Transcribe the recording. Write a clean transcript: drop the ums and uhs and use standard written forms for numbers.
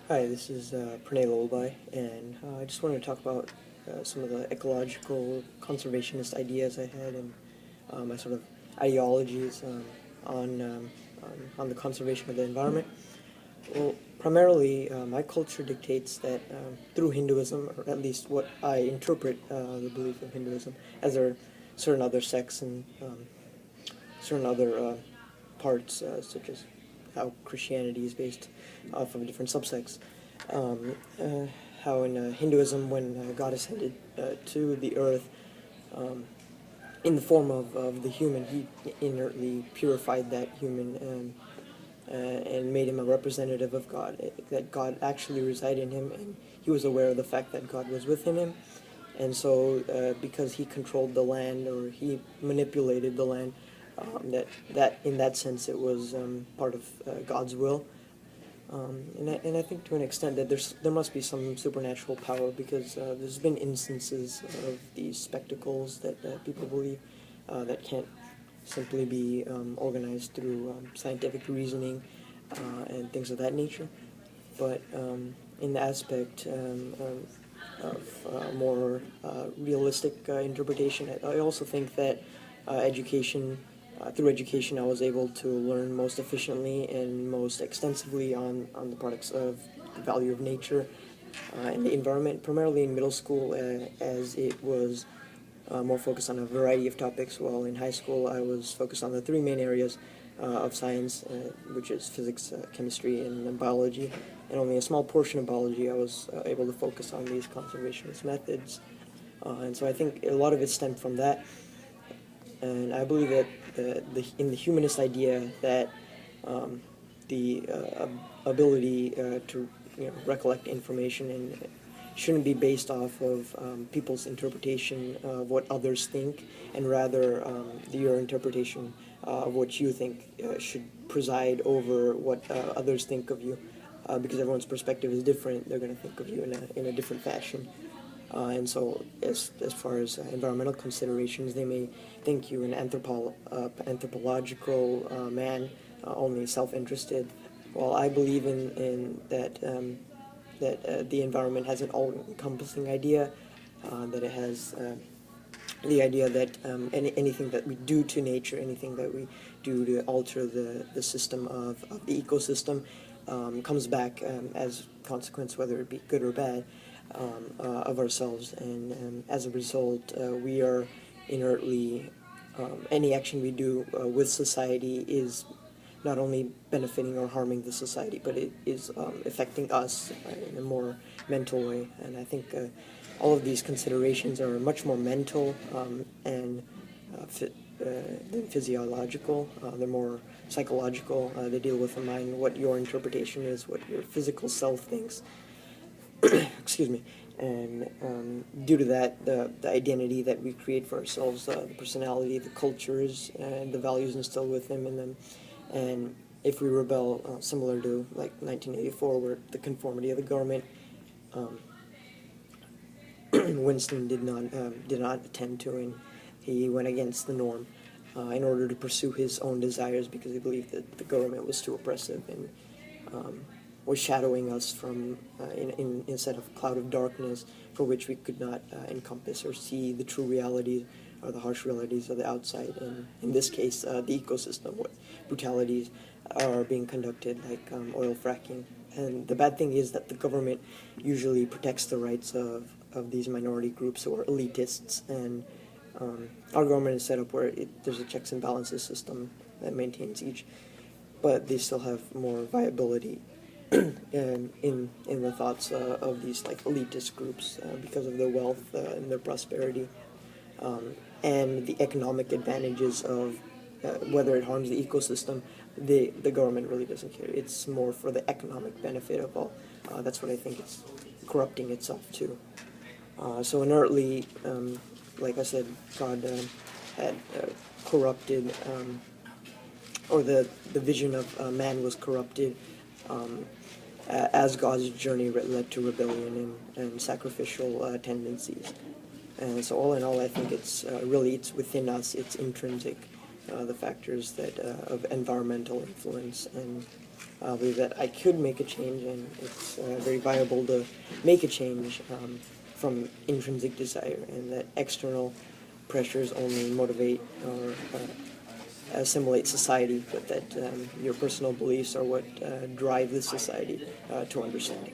Hi, this is Pranay Lolbai, and I just wanted to talk about some of the ecological conservationist ideas I had and my sort of ideologies on, um, on the conservation of the environment. Well, primarily, my culture dictates that through Hinduism, or at least what I interpret the belief of Hinduism, as there are certain other sects and certain other parts, such as how Christianity is based off of different subsects. Um, uh, how in Hinduism, when God ascended to the earth in the form of the human, he inertly purified that human and made him a representative of God, that God actually resided in him, and he was aware of the fact that God was within him. And so, because he controlled the land, or he manipulated the land, that in that sense it was part of God's will. And I think to an extent that there must be some supernatural power, because there's been instances of these spectacles that people believe that can't simply be organized through scientific reasoning and things of that nature. But in the aspect of more realistic interpretation, I also think that education, through education, I was able to learn most efficiently and most extensively on the products of the value of nature and the environment, primarily in middle school, as it was more focused on a variety of topics, while in high school I was focused on the three main areas of science, which is physics, chemistry, and biology. And only a small portion of biology I was able to focus on these conservationist methods. And so I think a lot of it stemmed from that. And I believe that in the humanist idea that the ability to recollect information and shouldn't be based off of people's interpretation of what others think, and rather your interpretation of what you think should preside over what others think of you. Because everyone's perspective is different, they're going to think of you in a different fashion. And so, as far as environmental considerations, they may think you an anthropological man, only self-interested. While I believe in that the environment has an all-encompassing idea, that it has the idea that anything that we do to nature, anything that we do to alter the system of the ecosystem, comes back as consequence, whether it be good or bad, of ourselves. And as a result, we are inertly, any action we do with society is not only benefiting or harming the society, but it is affecting us in a more mental way. And I think all of these considerations are much more mental and than physiological. They're more psychological. They deal with the mind, what your interpretation is, what your physical self thinks. Excuse me. And due to that, the identity that we create for ourselves, the personality, the cultures, and the values instilled within them. And if we rebel, similar to like 1984, where the conformity of the government, Winston did not attend to, and he went against the norm in order to pursue his own desires, because he believed that the government was too oppressive and was shadowing us from instead of a cloud of darkness for which we could not encompass or see the true realities or the harsh realities of the outside. And in this case, the ecosystem, what brutalities are being conducted, like oil fracking. And the bad thing is that the government usually protects the rights of these minority groups or elitists, and our government is set up where there's a checks and balances system that maintains each, but they still have more viability in the thoughts of these like elitist groups because of their wealth and their prosperity, and the economic advantages of whether it harms the ecosystem. The government really doesn't care. It's more for the economic benefit of all. That's what I think it's corrupting itself too. So inertly, like I said, God had corrupted, or the vision of man was corrupted as God's journey led to rebellion and sacrificial tendencies. And so all in all, I think it's within us, it's intrinsic, the factors that of environmental influence and believe that I could make a change, and it's very viable to make a change from intrinsic desire, and that external pressures only motivate or assimilate society, but that your personal beliefs are what drive the society to understanding.